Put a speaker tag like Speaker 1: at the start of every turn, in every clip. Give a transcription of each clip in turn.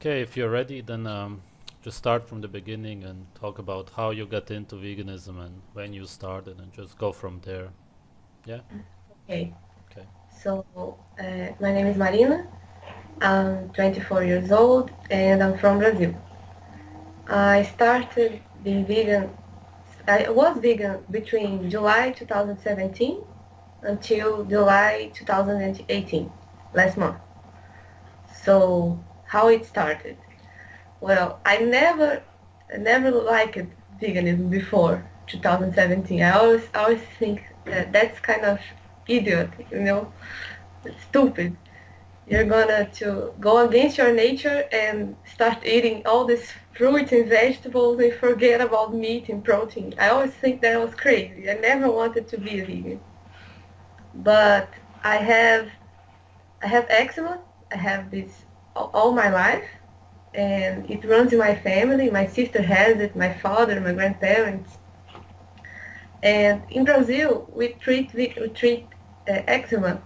Speaker 1: Okay, if you're ready, then just start from the beginning and talk about how you got into veganism and when you started, and just go from there. Yeah?
Speaker 2: Okay,
Speaker 1: Okay.
Speaker 2: so my name is Marina. I'm 24 years old and I'm from Brazil. I started being vegan. I was vegan between July 2017 until July 2018, last month. So how it started? Well, I never liked veganism before 2017. I always think that that's kind of idiot, stupid. You're gonna to go against your nature and start eating all these fruits and vegetables and forget about meat and protein. I always think that was crazy. I never wanted to be a vegan. But I have I have eczema. I have this all my life, and it runs in my family. My sister has it, my father, my grandparents. And in Brazil, we treat eczema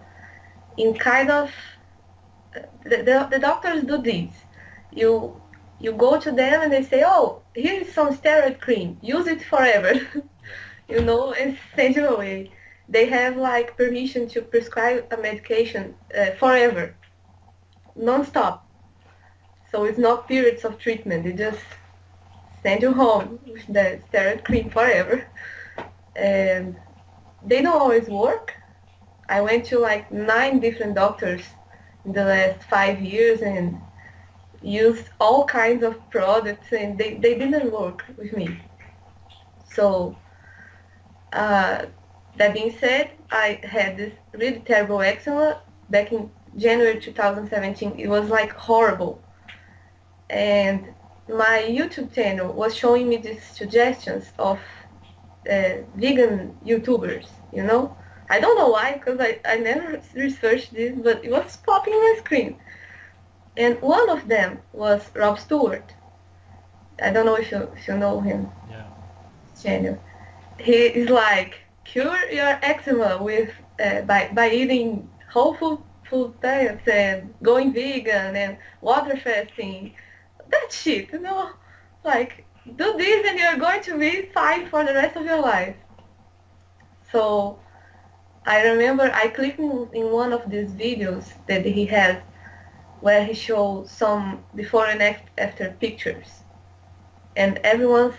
Speaker 2: in kind of the doctors do this. You you go to them and they say, oh, here is some steroid cream. Use it forever,
Speaker 1: Yeah.
Speaker 2: and send you away. They have like permission to prescribe a medication forever, non-stop. So it's not periods of treatment. They just send you home with the steroid cream forever. And they don't always work. I went to like 9 different doctors in the last 5 years and used all kinds of products and they didn't work with me. So uh, that being said, I had this really terrible eczema back in January 2017. It was like horrible. And my YouTube channel was showing me these suggestions of vegan YouTubers, you know? I don't know why, because I never researched this, but it was popping on my screen. And one of them was Rob Stewart. I don't know if you know him,
Speaker 1: Yeah.
Speaker 2: channel. He is like cure your eczema with by eating whole food diets and going vegan and water fasting. That shit, like do this and you're going to be fine for the rest of your life. So I remember I clicked in one of these videos that he has where he shows some before and after pictures, and everyone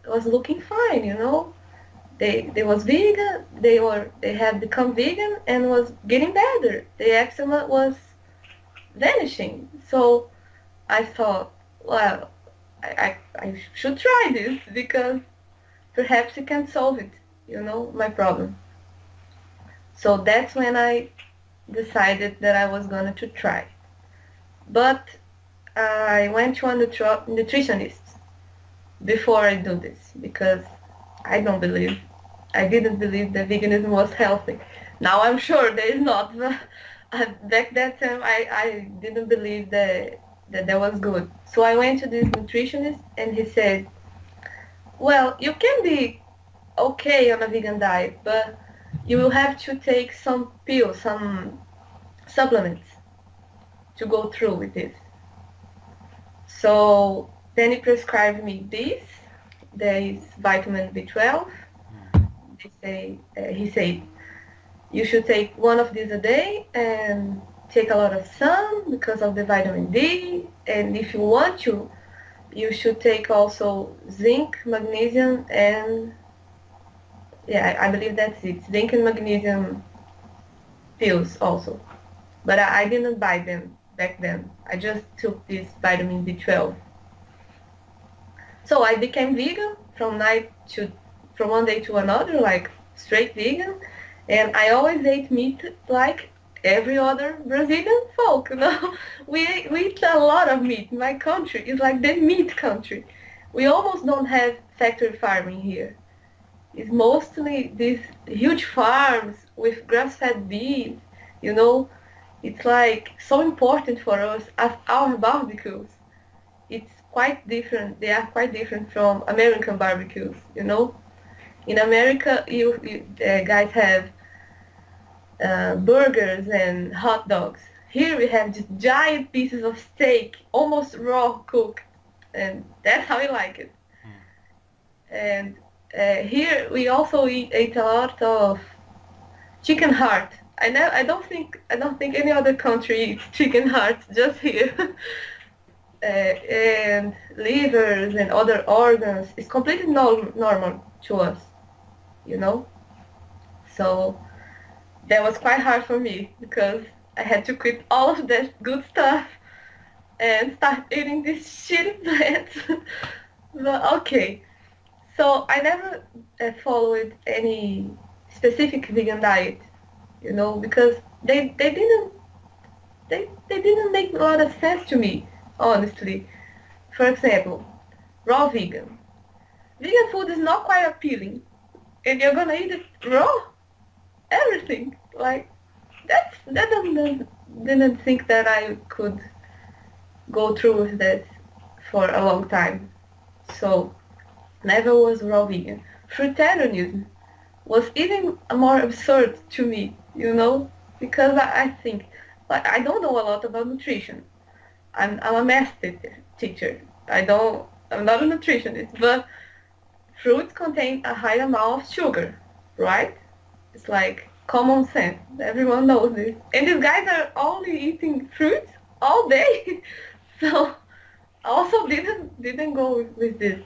Speaker 2: was looking fine, They was vegan. They had become vegan and was getting better. The eczema was vanishing. So I thought, well, I should try this because perhaps it can solve it, my problem. So that's when I decided that I was going to try. But I went to a nutritionist before I do this because I don't believe, I didn't believe that veganism was healthy. Now I'm sure there is not. Back that time, I didn't believe that was good. So I went to this nutritionist and he said, well, you can be okay on a vegan diet, but you will have to take some pills, some supplements to go through with this. So then he prescribed me this. There is vitamin B12.
Speaker 1: Mm.
Speaker 2: He said you should take one of these a day and take a lot of sun because of the vitamin D. And if you want to, you should take also zinc, magnesium, and yeah, I believe that's it. Zinc and magnesium pills also. But I didn't buy them back then. I just took this vitamin B12. So I became vegan from one day to another, like straight vegan, and I always ate meat like every other Brazilian folk. We eat a lot of meat. My country is like the meat country. We almost don't have factory farming here. It's mostly these huge farms with grass-fed beef. You know, it's like so important for us as our barbecues. It's quite different. They are quite different from American barbecues. In America, you guys have burgers and hot dogs. Here we have just giant pieces of steak, almost raw cooked, and that's how we like it.
Speaker 1: Mm.
Speaker 2: And here we also ate a lot of chicken heart. I don't think any other country eats chicken heart, just here. And livers and other organs is completely normal to us, you know. So that was quite hard for me because I had to quit all of that good stuff and start eating these shitty plants. But okay, so I never followed any specific vegan diet, you know, because they didn't make a lot of sense to me, honestly. For example, raw vegan. Vegan food is not quite appealing, and you're gonna eat it raw, everything. Like that didn't think that I could go through with that for a long time. So never was raw vegan. Fruitarianism was even more absurd to me, you know, because I think, like, I don't know a lot about nutrition. I'm a math teacher. I'm not a nutritionist, but fruits contain a high amount of sugar, right? It's like common sense. Everyone knows this. And these guys are only eating fruits all day. So I also didn't go with this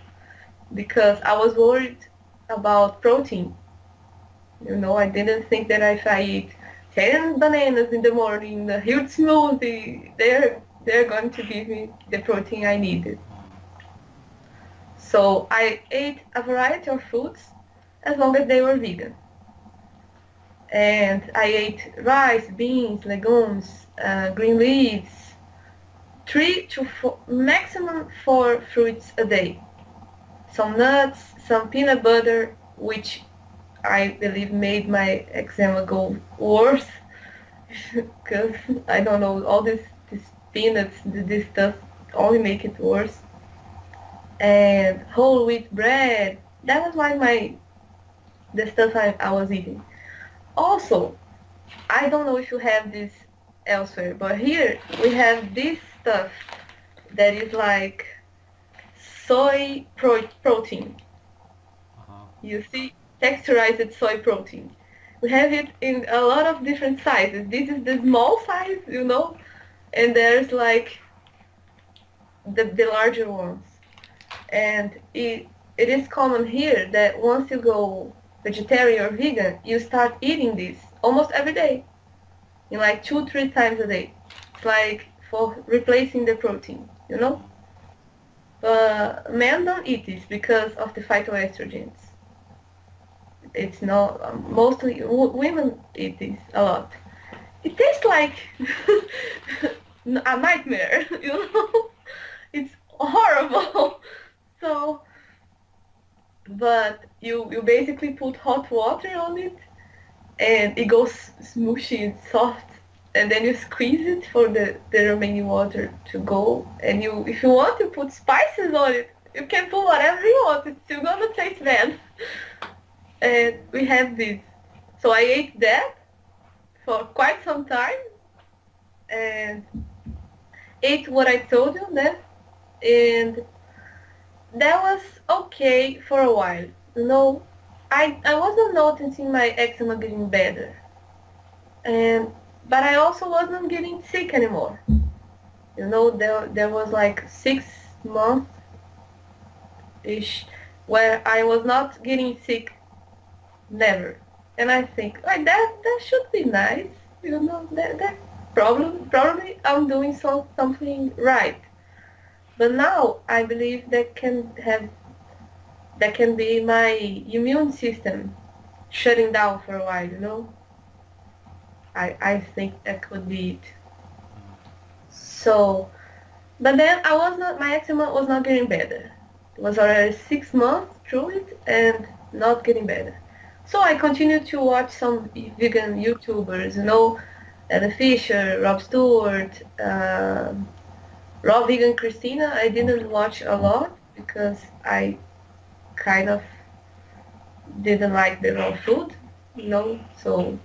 Speaker 2: because I was worried about protein. You know, I didn't think that if I eat 10 bananas in the morning, a huge smoothie, they're going to give me the protein I needed. So I ate a variety of foods as long as they were vegan. And I ate rice, beans, legumes, green leaves, 3 to 4, maximum 4 fruits a day. Some nuts, some peanut butter, which I believe made my eczema go worse because I don't know, all this peanuts, this stuff only make it worse. And whole wheat bread, that was like the stuff I was eating. Also, I don't know if you have this elsewhere, but here we have this stuff that is like protein.
Speaker 1: Uh-huh.
Speaker 2: You see, texturized soy protein. We have it in a lot of different sizes. This is the small size, you know, and there's like the larger ones. And it is common here that once you go vegetarian or vegan, you start eating this almost every day, in like 2, 3 times a day. It's like for replacing the protein, you know?
Speaker 1: Mm.
Speaker 2: But men don't eat this because of the phytoestrogens. It's not, mostly women eat this a lot. It tastes like a nightmare, you know? It's horrible. So, but you basically put hot water on it and it goes smooshy and soft, and then you squeeze it for the remaining water to go, and you, if you want to put spices on it, you can put whatever you want, it's still gonna taste bad. And we have this. So I ate that for quite some time and ate what I told you then, and that was okay for a while. You know, I wasn't noticing my eczema getting better, and but I also wasn't getting sick anymore. You know, there was like 6 months ish where I was not getting sick, never. And I think like that should be nice. You know, that probably I'm doing something right. But now I believe that can be my immune system shutting down for a while, you know? I think that could be it.
Speaker 1: Mm.
Speaker 2: So, but then my eczema was not getting better. It was already 6 months through it and not getting better. So I continued to watch some vegan YouTubers, you know, Ellen Fisher, Rob Stewart, Raw Vegan Christina. I didn't watch a lot because I kind of didn't like the raw food, you know. So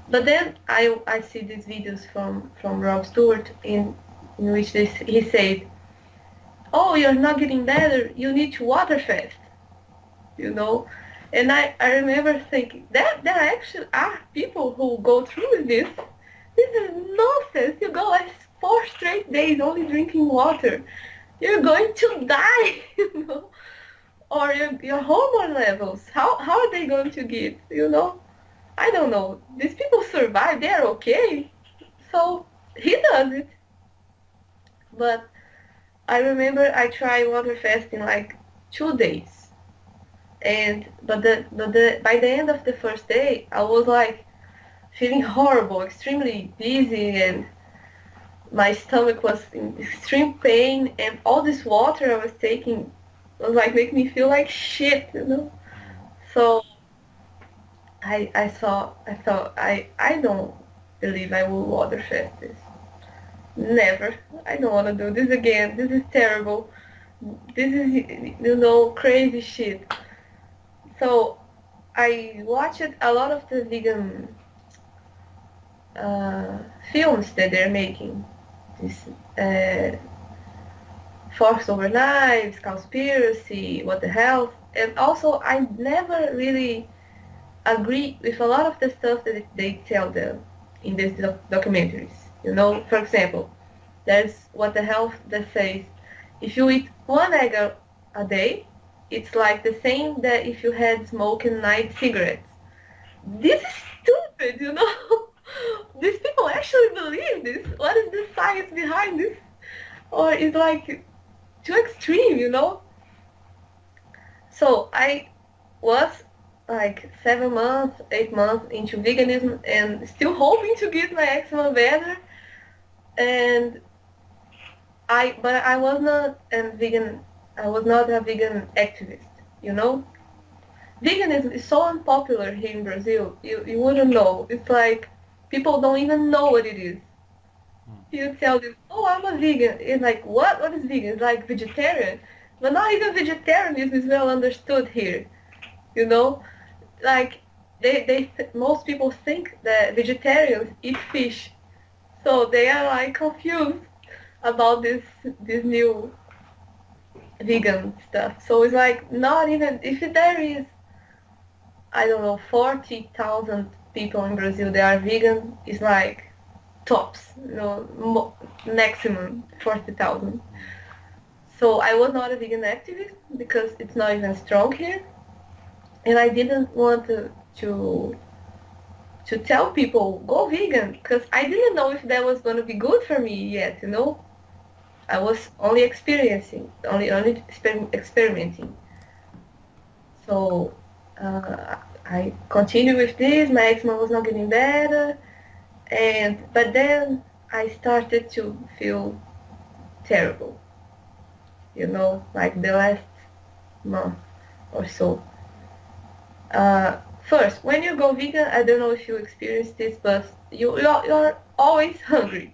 Speaker 2: But then I see these videos from Rob Stewart in which he said, "Oh, you're not getting better. You need to water fast." You know, and I remember thinking that there actually are people who go through with this. This is nonsense. You go like 4 straight days only drinking water. You're going to die, you know. Or your hormone levels. How are they going to get, you know? I don't know. These people survive. They're okay. So he does it. But I remember I tried water fasting like 2 days. And but the by the end of the first day I was like feeling horrible, extremely dizzy, and my stomach was in extreme pain, and all this water I was taking was like making me feel like shit, you know.
Speaker 1: Mm.
Speaker 2: So I thought I don't believe I will water fast this. Never. I don't want to do this again. This is terrible. This is, you know, crazy shit. So I watched a lot of the vegan uh, films that they're making. This Forks Over Knives, Conspiracy, What the Health. And also I never really agree with a lot of the stuff that they tell them in these documentaries. You know, for example, there's What the Health that says if you eat one egg a day, it's like the same that if you had smoking night cigarettes. This is stupid, you know? These people actually believe this. What is the science behind this? Or it's like too extreme, you know? So I was like 7 months, 8 months into veganism and still hoping to get my eczema better. And but I was not a vegan. I was not a vegan activist, you know. Veganism is so unpopular here in Brazil. You wouldn't know. It's like people don't even know what it is.
Speaker 1: Mm.
Speaker 2: You tell them, "Oh, I'm a vegan." It's like, what? What is vegan? It's like vegetarian. But not even vegetarianism is well understood here. You know, like most people think that vegetarians eat fish, so they are like confused about this new vegan stuff. So it's like not even if there is, I don't know, 40,000 people in Brazil that are vegan, is like tops, you know, maximum 40,000.
Speaker 1: Mm.
Speaker 2: So I was not a vegan activist because it's not even strong here, and I didn't want to tell people go vegan because I didn't know if that was going to be good for me yet, you know. I was only experiencing, only experimenting. So I continued with this. My eczema was not getting better, and but then I started to feel terrible. You know, like the last month or so. First, when you go vegan, I don't know if you experienced this, but you're always hungry.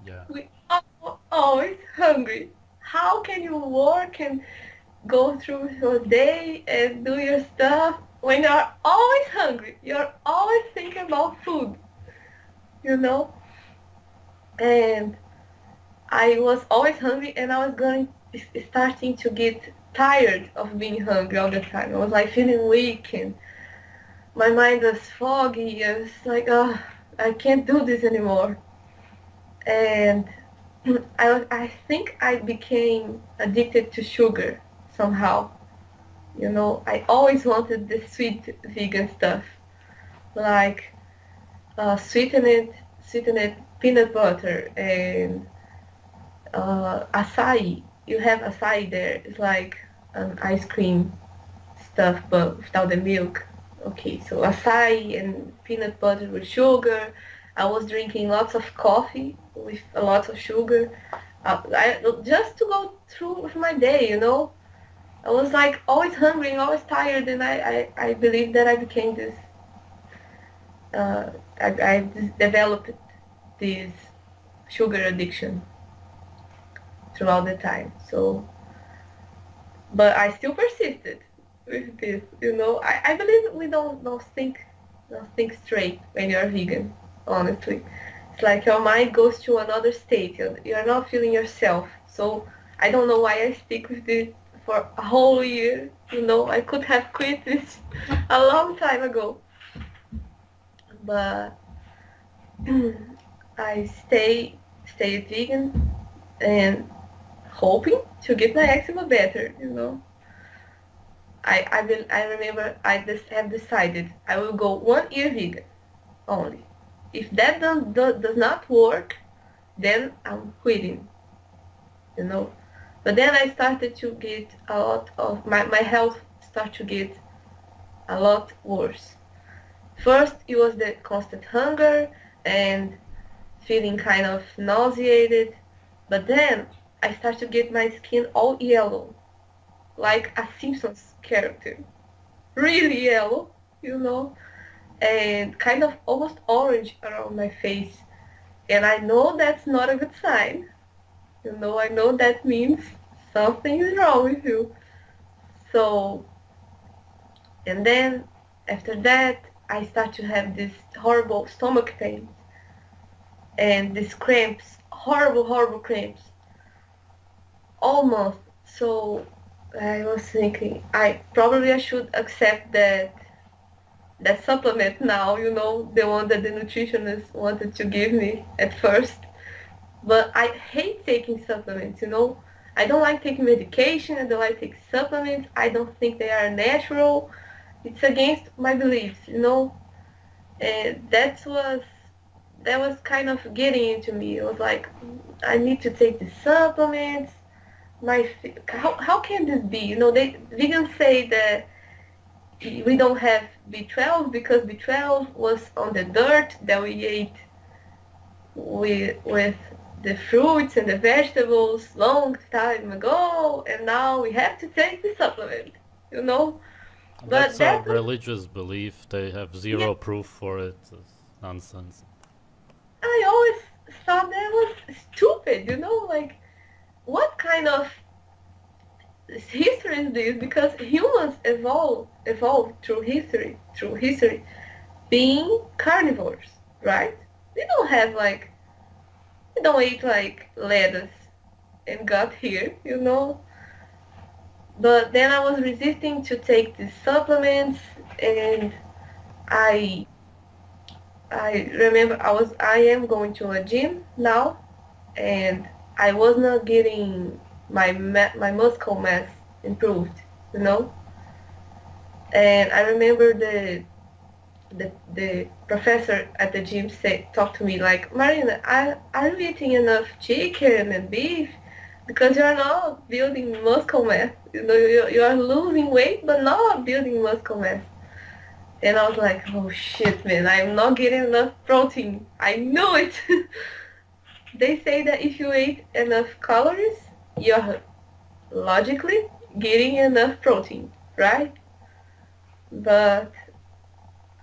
Speaker 1: Yeah.
Speaker 2: We are always hungry. How can you work and go through your day and do your stuff when you're always hungry? You're always thinking about food, you know? And I was always hungry, and I was starting to get tired of being hungry all the time. I was like feeling weak, and my mind was foggy. I was like, oh, I can't do this anymore. And I think I became addicted to sugar somehow. You know, I always wanted the sweet vegan stuff, like sweetened peanut butter and acai. You have acai there. It's like an ice cream stuff, but without the milk. Okay, so acai and peanut butter with sugar. I was drinking lots of coffee with a lot of sugar. Just to go through with my day, you know. I was like always hungry and always tired, and I believe that I became this. Uh, I developed this sugar addiction throughout the time. So, but I still persisted with this. You know, I believe we don't think. not think straight when you're vegan, honestly. It's like your mind goes to another state. You're not feeling yourself. So I don't know why I stick with this for a whole year. I could have quit this a long time ago. But I stayed vegan and hoping to get my eczema better. I remember I just have decided I will go 1 year vegan only. If that does not work, then I'm quitting, you know. But then I started to get a lot of my health started to get a lot worse. First, it was the constant hunger and feeling kind of nauseated. But then I started to get my skin all yellow, like a Simpsons character. Really yellow, and kind of almost orange around my face. And I know that's not a good sign. I know that means something is wrong with you. So, and then after that, I start to have this horrible stomach pain and these cramps, horrible, horrible cramps, all month. So I was thinking, I should accept that supplement now, the one that the nutritionist wanted to give me at first. But I hate taking supplements. I don't like taking medication. I don't like taking supplements. I don't think they are natural. It's against my beliefs. And that was kind of getting into me. It was like, I need to take the supplements. How can this be? They vegans say that we don't have B12 because B12 was on the dirt that we ate with the fruits and the vegetables long time ago, and now we have to take the supplement, you know. But
Speaker 1: That's a
Speaker 2: that was,
Speaker 1: religious belief. They have
Speaker 2: yeah,
Speaker 1: zero proof for it. It's nonsense.
Speaker 2: I always thought that was stupid. Like, what kind of history is this? Because humans evolved through history, being carnivores, right? We don't have like we don't eat like lettuce and got here. But then I was resisting to take these supplements, and I I remember I am going to a gym now, and I was not getting my muscle mass improved, you know. And I remember the professor at the gym talked to me like, Marina, are you eating enough chicken and beef? Because you're not building muscle mass. You are losing weight but not building muscle mass. And I was like, oh shit, man, I'm not getting enough protein. I knew it. They say that if you eat enough calories, you're logically getting enough protein, right? But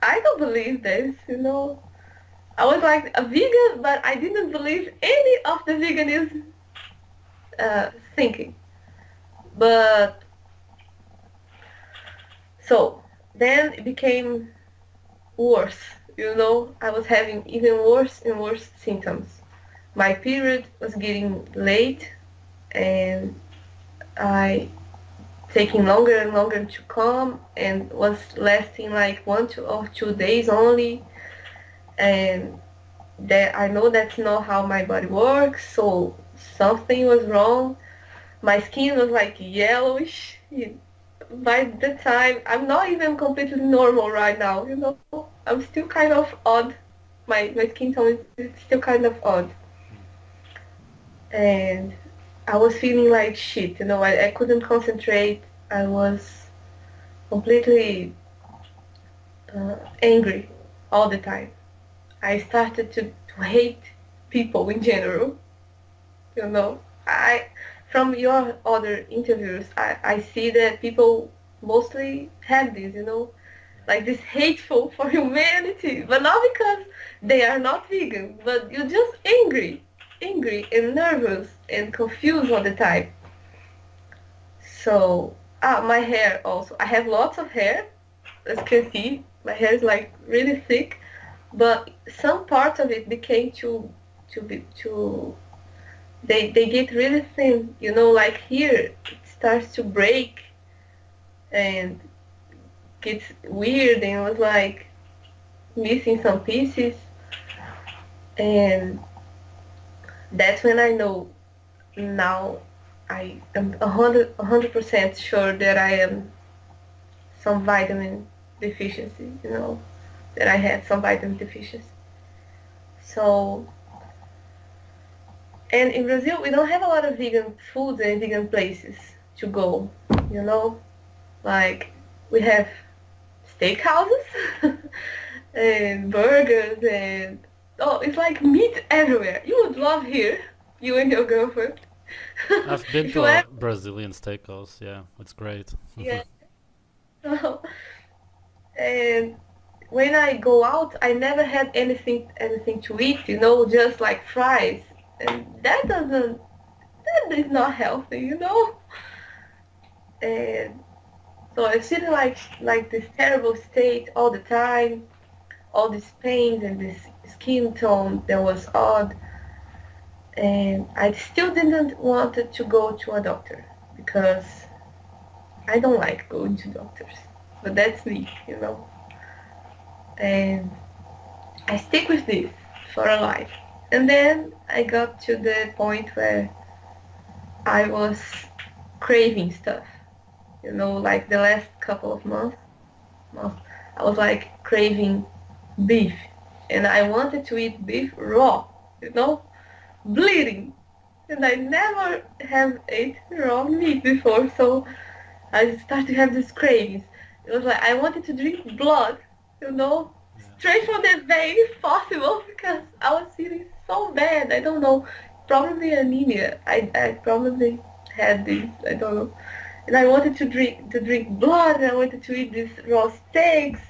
Speaker 2: I don't believe this. I was like a vegan, but I didn't believe any of the veganism thinking. But so then it became worse. I was having even worse and worse symptoms. My period was getting late, and I taking longer and longer to come, and was lasting like 1 or 2 days only. And that I know that's not how my body works, so something was wrong. My skin was like yellowish. By the time, I'm not even completely normal right now. I'm still kind of odd. My skin tone is still kind of odd. And I was feeling like shit. I couldn't concentrate. I was completely angry all the time. I started to hate people in general. you know I From your other interviews, I see that people mostly have this, like this hateful for humanity, but not because they are not vegan, but you're just angry and nervous and confused all the time. So my hair also, I have lots of hair, as you can see. my hair is like really thick, but some parts of it became to they get really thin, you know, like here it starts to break and gets weird, and it was like missing some pieces, and that's when I know now I am a hundred percent sure that I am some vitamin deficiency, you know, that I had some vitamin deficiency. So, and in Brazil we don't have a lot of vegan foods and vegan places to go, you know, like we have steakhouses and burgers and oh, it's like meat everywhere. You would love here, you and your girlfriend.
Speaker 1: I've been
Speaker 2: If
Speaker 1: to
Speaker 2: you
Speaker 1: a
Speaker 2: ever,
Speaker 1: Brazilian steakhouse. Yeah, it's great.
Speaker 2: yeah. And when I go out, I never had anything to eat, you know, just like fries, and that is not healthy, you know. And so I feel like this terrible state all the time, all these pains and this skin tone that was odd, and I still didn't want to go to a doctor because I don't like going to doctors, but that's me, you know. And I stick with this for a life. And then I got to the point where I was craving stuff. You know, like the last couple of months, I was like craving beef. And I wanted to eat beef raw, you know, bleeding. And I never have ate raw meat before, so I started to have these cravings. It was like I wanted to drink blood, you know,
Speaker 1: Yeah.
Speaker 2: straight from the vein if possible, because I was feeling so bad. I don't know, probably anemia. I probably had this. I don't know. And I wanted to drink blood, and I wanted to eat these raw steaks,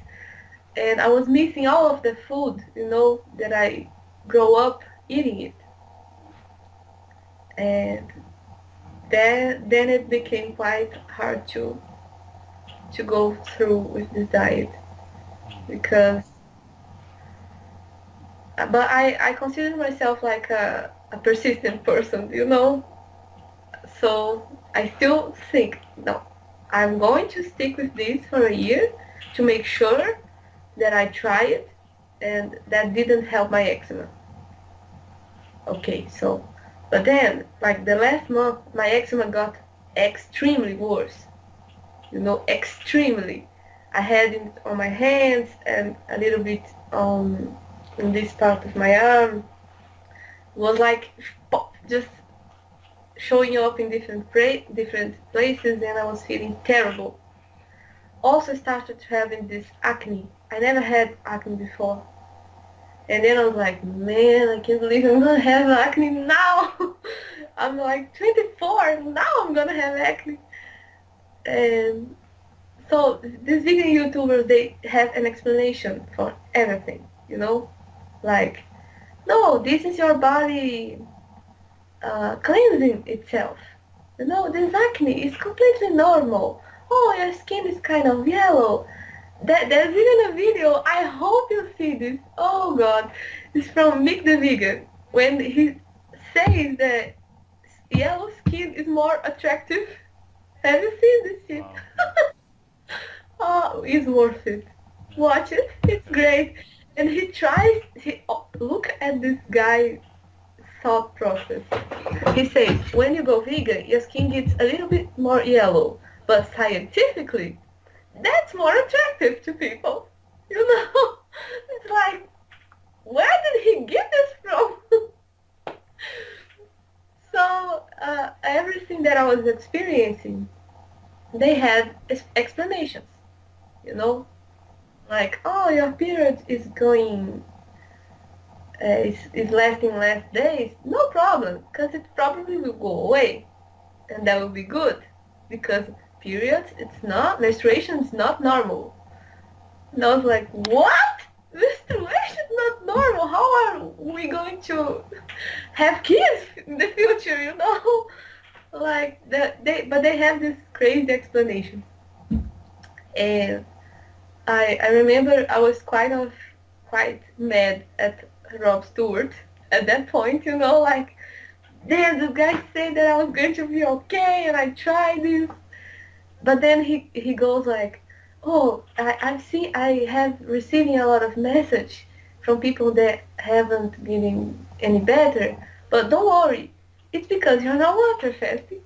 Speaker 2: and I was missing all of the food, you know, that I grow up eating it. And then it became quite hard to go through with this diet
Speaker 1: Mm.
Speaker 2: because but I consider myself like a persistent person, you know, so I still think no, I'm going to stick with this for a year to make sure that I try it, and that didn't help my eczema. Okay, so but then like the last month my eczema got extremely worse, you know, extremely. I had it on my hands and a little bit on in this part of my arm. It was like pop, just showing up in different places, and I was feeling terrible. Also started having this acne. I never had acne before. And then I was like, man, I can't believe I'm gonna have acne now. I'm like 24, now I'm gonna have acne. And so these vegan YouTubers, they have an explanation for everything, you know? Like, no, this is your body cleansing itself. You know, this acne is completely normal. Oh, your skin is kind of yellow. There's even a video, I hope you see this. Oh God, it's from Mick the Vegan. When he says that yellow skin is more attractive. Have you seen this shit?
Speaker 1: Wow.
Speaker 2: Oh, it's worth it.
Speaker 1: Yeah.
Speaker 2: Watch it. It's great. And look at this guy's thought process. He says, when you go vegan, your skin gets a little bit more yellow, but scientifically, that's more attractive to people. You know? It's like, where did he get this from? So, everything that I was experiencing, they had explanations, you know? Like, oh, your period is going, is lasting less days. No problem, because it probably will go away. And that will be good, because periods, menstruation is not normal. And I was like, what? Menstruation is not normal. How are we going to have kids in the future, you know? But they have this crazy explanation. And I remember I was quite mad at Rob Stewart at that point, like, damn, the guy said that I was going to be okay, and I tried this. But then he goes like, oh, I have receiving a lot of message from people that haven't getting any better. But don't worry, it's because you're not water fasting.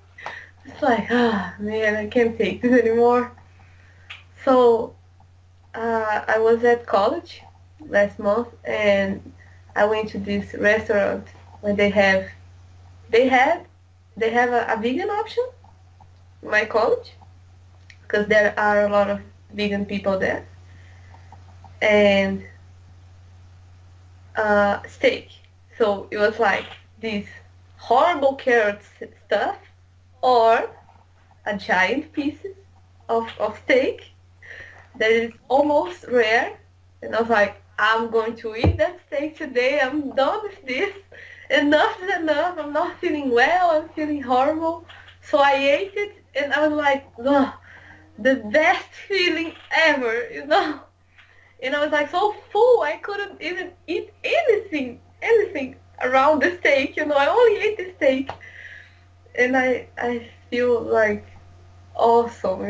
Speaker 2: It's like, ah, man, I can't take this anymore. So I was at college last month, and I went to this restaurant where they had they have a vegan option in my college because there are a lot of vegan people there, and steak. So it was like this horrible carrot stuff or a giant pieces of steak that is almost rare. And I was like, I'm going to eat that steak today. I'm done with this. Enough is enough. I'm not feeling well. I'm feeling horrible. So I ate it, and I was like, ugh, the best feeling ever. And I was like so full, I couldn't even eat anything around the steak. I only ate the steak, and I feel like awesome.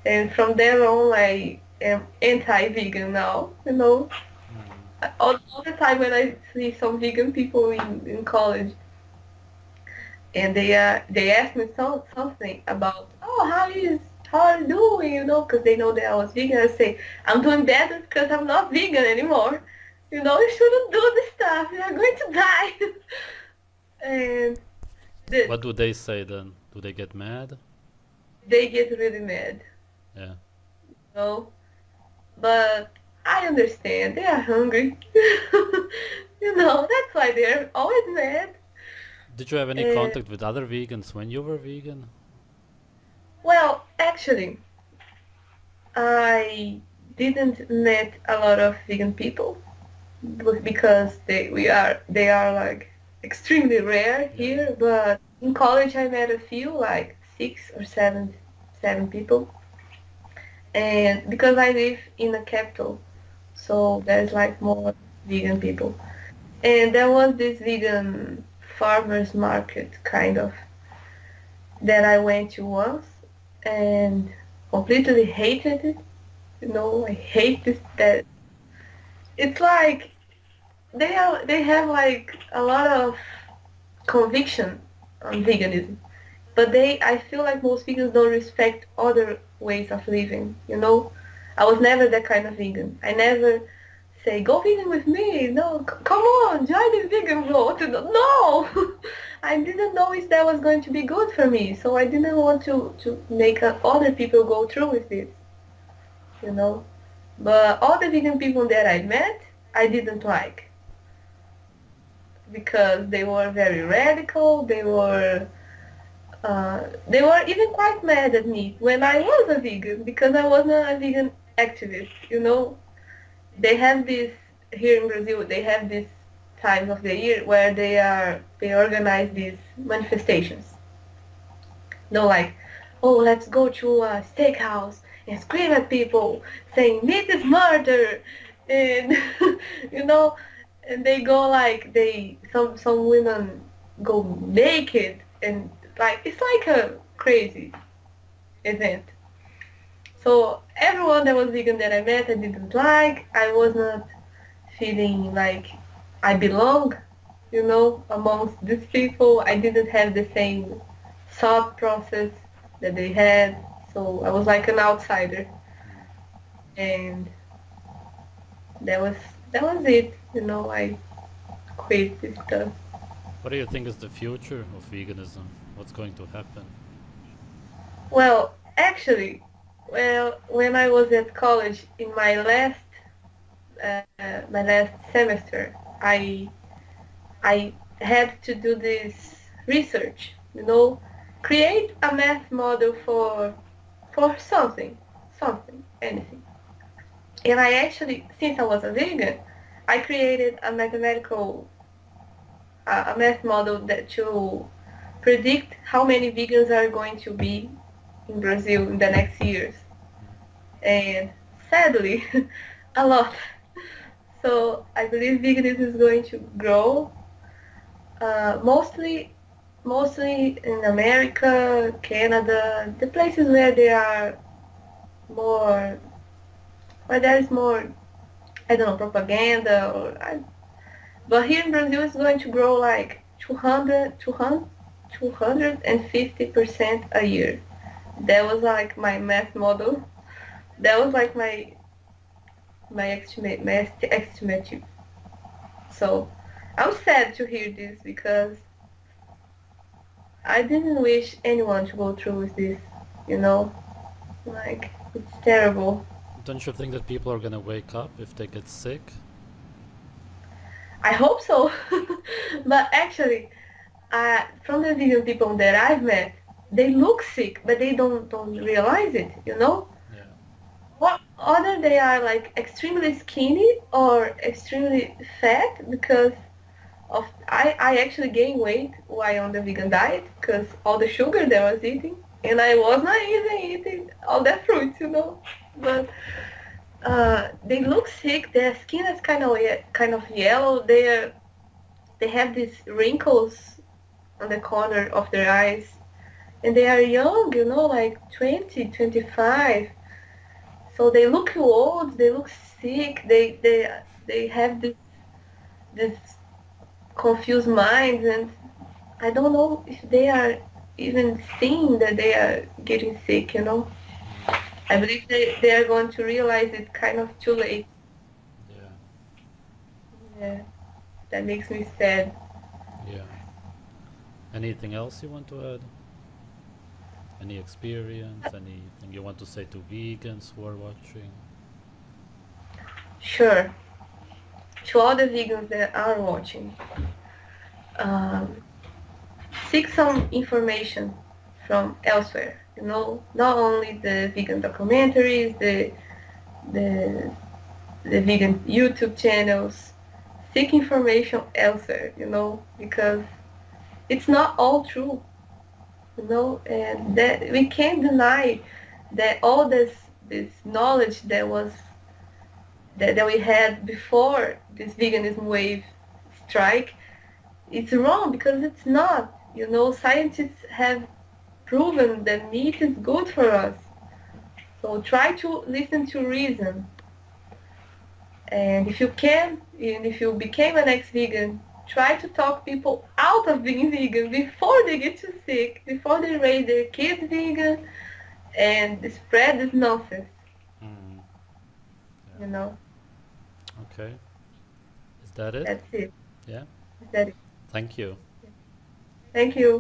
Speaker 2: And from then on, I am anti-vegan now.
Speaker 1: Mm.
Speaker 2: All the time when I see some vegan people in college, and they ask me something about, oh, how are you doing, because they know that I was vegan. I say, I'm doing better because I'm not vegan anymore. You shouldn't do this stuff. You're going to die. And the,
Speaker 1: What do they say then? Do they get mad?
Speaker 2: they get really mad,
Speaker 1: Yeah.
Speaker 2: you know. But I understand. They are hungry. That's why they're always mad.
Speaker 1: Did you have any
Speaker 2: Uh,
Speaker 1: contact with other vegans when you were vegan?
Speaker 2: well, actually, I didn't met a lot of vegan people because they are like extremely rare
Speaker 1: Yeah.
Speaker 2: here. But in college, I met a few, like six or seven people, and because I live in a capital, so there's like more vegan people. And there was this vegan farmers market kind of that I went to once and completely hated it. I hate this that it's like they have like a lot of conviction on veganism, but I feel like most vegans don't respect other ways of living. I was never that kind of vegan. I never say go vegan with me. No, come on, join this vegan vote. No, I didn't know if that was going to be good for me, so I didn't want to make other people go through with this. You know, but all the vegan people that I met, I didn't like because they were very radical. They were even quite mad at me when I was a vegan because I wasn't a vegan activist. They have this here in Brazil. They have this times of the year where they organize these manifestations. Like, oh, let's go to a steakhouse and scream at people saying meat is murder, and you know, and they go like some women go naked, and like it's like a crazy event. So everyone that was vegan that I met, I didn't like. I was not feeling like I belong, amongst these people. I didn't have the same thought process that they had. So I was like an outsider,
Speaker 1: Mm.
Speaker 2: and that was that was it. I quit this stuff.
Speaker 1: What do you think is the future of veganism? What's going to happen?
Speaker 2: Well, actually, when I was at college in my last semester, I had to do this research. Create a math model for something, anything. And I actually, since I was a vegan, I created a math model that to predict how many vegans are going to be in Brazil in the next years.
Speaker 1: Mm.
Speaker 2: and sadly, a lot. So I believe veganism is going to grow, mostly in America, Canada, the places where there are more, where there is more, I don't know, propaganda but here in Brazil it's going to grow like 250% a year. That was like my math model. That was like my estimate. So I'm sad to hear this because I didn't wish anyone to go through with this, you know? Like, it's terrible.
Speaker 1: Don't you think that people are gonna wake up if they get sick?
Speaker 2: I hope so. But actually, from the vegan people that I've met, they look sick, but they don't realize it, you know?
Speaker 1: Yeah.
Speaker 2: What other they are like extremely skinny or extremely fat because I actually gained weight while on the vegan diet because all the sugar that I was eating, and I was not even eating all that fruits, you know. But they look sick. Their skin is kind of yellow. They have these wrinkles on the corner of their eyes, and they are young, you know, like 20, 25. So they look old. They look sick. They have this confused minds, and I don't know if they are even seeing that they are getting sick, you know.
Speaker 1: Mm.
Speaker 2: I believe they are going to realize it kind of too late.
Speaker 1: Yeah.
Speaker 2: Yeah, that makes me sad.
Speaker 1: Yeah. Anything else you want to add? Any experience? Anything you want to say to vegans who are watching?
Speaker 2: Sure, to all the vegans that are watching, um, seek some information from elsewhere. You know, not only the vegan documentaries, the the vegan YouTube channels. Seek information elsewhere. You know, because it's not all true. You know, and that we can't deny that all this knowledge that we had before this veganism wave strike, it's wrong because it's not. You know, scientists have proven that meat is good for us. So try to listen to reason. And if you can, and if you became an ex-vegan, try to talk people out of being vegan before they get too sick, before they raise their kids vegan, and spread this nonsense.
Speaker 1: Mm. Yeah.
Speaker 2: You know,
Speaker 1: Okay. Is that it?
Speaker 2: that's it.
Speaker 1: Yeah.
Speaker 2: That's it.
Speaker 1: Thank you.
Speaker 2: Thank you.